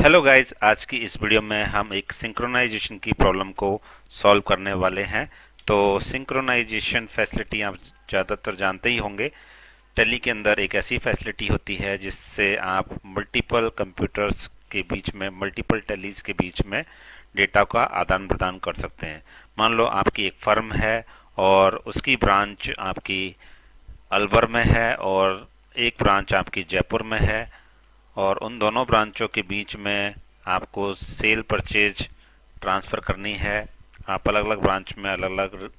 Hello guys, आज की इस वीडियो में हम एक सिंक्रोनाइजेशन की प्रॉब्लम को सॉल्व करने वाले हैं। तो सिंक्रोनाइजेशन फैसिलिटी आप ज़्यादातर जानते ही होंगे। टेली के अंदर एक ऐसी फैसिलिटी होती है जिससे आप मल्टीपल कंप्यूटर्स के बीच में, मल्टीपल टेलीज के बीच में डेटा का आदान प्रदान कर सकते हैं। मान लो आपकी एक फर्म है और उसकी ब्रांच आपकी अलवर में है और एक ब्रांच आपकी जयपुर में है, और उन दोनों ब्रांचों के बीच में आपको सेल परचेज ट्रांसफ़र करनी है। आप अलग अलग ब्रांच में अलग अलग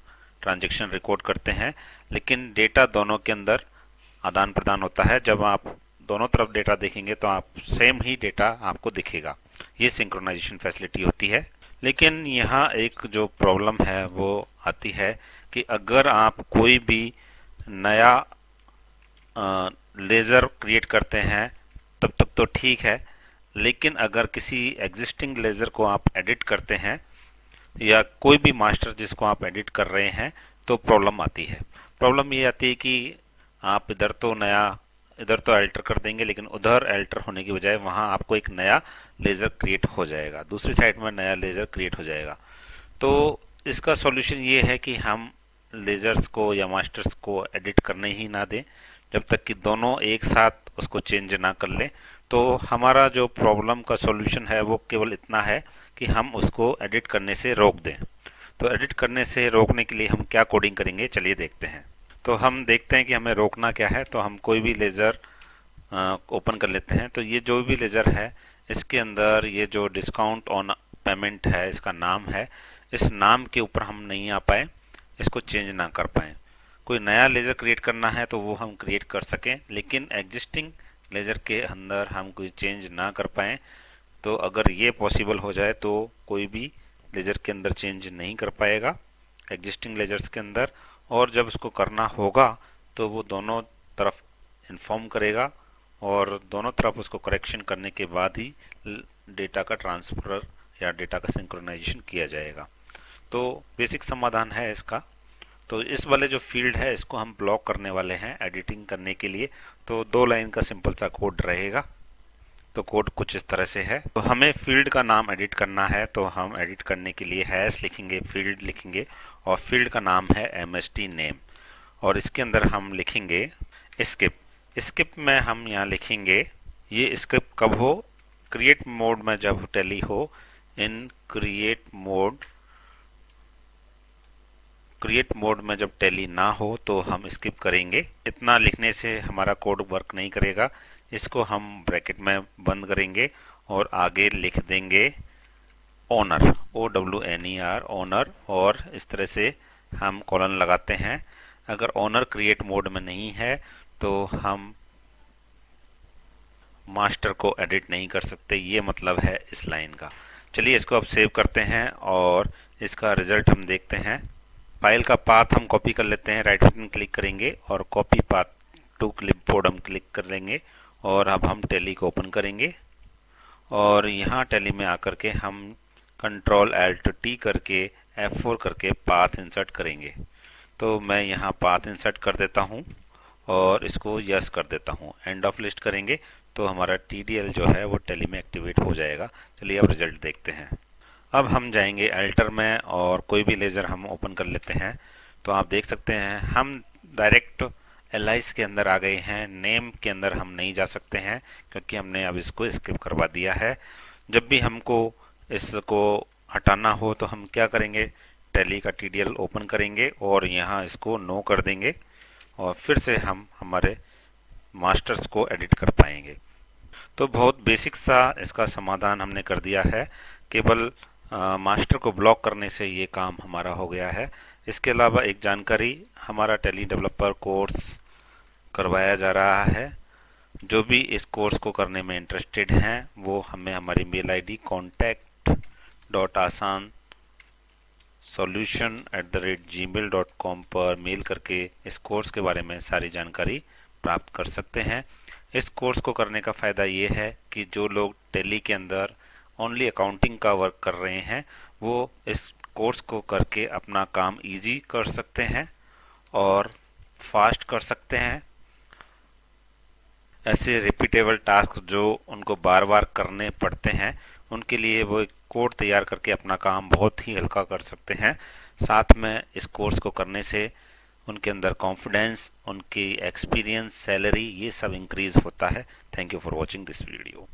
ट्रांजैक्शन रिकॉर्ड करते हैं, लेकिन डेटा दोनों के अंदर आदान प्रदान होता है। जब आप दोनों तरफ डेटा देखेंगे तो आप सेम ही डेटा आपको दिखेगा। ये सिंक्रोनाइजेशन फैसिलिटी होती है। लेकिन यहाँ एक जो प्रॉब्लम है वो आती है कि अगर आप कोई भी नया लेज़र क्रिएट करते हैं तब तक तो ठीक है, लेकिन अगर किसी एग्जिस्टिंग लेज़र को आप एडिट करते हैं या कोई भी मास्टर जिसको आप एडिट कर रहे हैं तो प्रॉब्लम आती है। प्रॉब्लम ये आती है कि आप इधर तो अल्टर कर देंगे, लेकिन उधर अल्टर होने की बजाय वहां आपको एक नया लेज़र क्रिएट हो जाएगा, दूसरी साइड में नया लेज़र क्रिएट हो जाएगा। तो इसका सॉल्यूशन ये है कि हम लेज़र्स को या मास्टर्स को एडिट करने ही ना दें जब तक कि दोनों एक साथ उसको चेंज ना कर लें। तो हमारा जो प्रॉब्लम का सॉल्यूशन है वो केवल इतना है कि हम उसको एडिट करने से रोक दें। तो एडिट करने से रोकने के लिए हम क्या कोडिंग करेंगे, चलिए देखते हैं। तो हम देखते हैं कि हमें रोकना क्या है। तो हम कोई भी लेज़र ओपन कर लेते हैं। तो ये जो भी लेज़र है इसके अंदर ये जो डिस्काउंट ऑन पेमेंट है इसका नाम है, इस नाम के ऊपर हम नहीं आ पाए, इसको चेंज ना कर पाए। कोई नया लेज़र क्रिएट करना है तो वो हम क्रिएट कर सकें, लेकिन एग्जिस्टिंग लेज़र के अंदर हम कोई चेंज ना कर पाए। तो अगर ये पॉसिबल हो जाए तो कोई भी लेज़र के अंदर चेंज नहीं कर पाएगा एग्जिस्टिंग लेज़र्स के अंदर, और जब उसको करना होगा तो वो दोनों तरफ इन्फॉर्म करेगा और दोनों तरफ उसको करेक्शन करने के बाद ही डेटा का ट्रांसफर या डेटा का सिंक्रोनाइजेशन किया जाएगा। तो बेसिक समाधान है इसका। तो इस वाले जो फील्ड है इसको हम ब्लॉक करने वाले हैं एडिटिंग करने के लिए। तो 2 लाइन का सिंपल सा कोड रहेगा। तो कोड कुछ इस तरह से है। तो हमें फील्ड का नाम एडिट करना है, तो हम एडिट करने के लिए हैश लिखेंगे, फील्ड लिखेंगे, और फील्ड का नाम है mst नेम, और इसके अंदर हम लिखेंगे स्किप। स्किप में हम यहाँ लिखेंगे, ये स्किप कब हो, क्रिएट मोड में जब टैली हो। इन क्रिएट मोड में जब टैली ना हो तो हम स्किप करेंगे। इतना लिखने से हमारा कोड वर्क नहीं करेगा। इसको हम ब्रैकेट में बंद करेंगे और आगे लिख देंगे ओनर, OWNER, ओनर, और इस तरह से हम कॉलन लगाते हैं। अगर ओनर क्रिएट मोड में नहीं है तो हम मास्टर को एडिट नहीं कर सकते, ये मतलब है इस लाइन का। चलिए इसको अब सेव करते हैं और इसका रिजल्ट हम देखते हैं। फाइल का पाथ हम कॉपी कर लेते हैं, राइट बटन क्लिक करेंगे और कॉपी पाथ टू क्लिपबोर्ड हम क्लिक कर लेंगे, और अब हम टैली को ओपन करेंगे और यहाँ टैली में आकर के हम Ctrl+Alt+T करके F4 करके पाथ इंसर्ट करेंगे। तो मैं यहाँ पाथ इंसर्ट कर देता हूँ और इसको यस कर देता हूँ। एंड ऑफ लिस्ट करेंगे तो हमारा TDL जो है वो टैली में एक्टिवेट हो जाएगा। चलिए अब रिजल्ट देखते हैं। अब हम जाएंगे अल्टर में और कोई भी लेज़र हम ओपन कर लेते हैं। तो आप देख सकते हैं हम डायरेक्ट एलाइस के अंदर आ गए हैं, नेम के अंदर हम नहीं जा सकते हैं क्योंकि हमने अब इसको स्किप करवा दिया है। जब भी हमको इसको हटाना हो तो हम क्या करेंगे, टैली का TDL ओपन करेंगे और यहाँ इसको नो कर देंगे और फिर से हम हमारे मास्टर्स को एडिट कर पाएंगे। तो बहुत बेसिक सा इसका समाधान हमने कर दिया है। केवल मास्टर को ब्लॉक करने से ये काम हमारा हो गया है। इसके अलावा एक जानकारी, हमारा टैली डेवलपर कोर्स करवाया जा रहा है। जो भी इस कोर्स को करने में इंटरेस्टेड हैं वो हमें हमारी मेल ID contact.asansolution@gmail.com पर मेल करके इस कोर्स के बारे में सारी जानकारी प्राप्त कर सकते हैं। इस कोर्स को करने का फ़ायदा ये है कि जो लोग टैली के अंदर ओनली अकाउंटिंग का वर्क कर रहे हैं वो इस कोर्स को करके अपना काम इजी कर सकते हैं और फास्ट कर सकते हैं। ऐसे रिपीटेबल टास्क जो उनको बार बार करने पड़ते हैं, उनके लिए वो एक कोड तैयार करके अपना काम बहुत ही हल्का कर सकते हैं। साथ में इस कोर्स को करने से उनके अंदर कॉन्फिडेंस, उनकी एक्सपीरियंस, सैलरी, ये सब इंक्रीज होता है। Thank you for watching this video.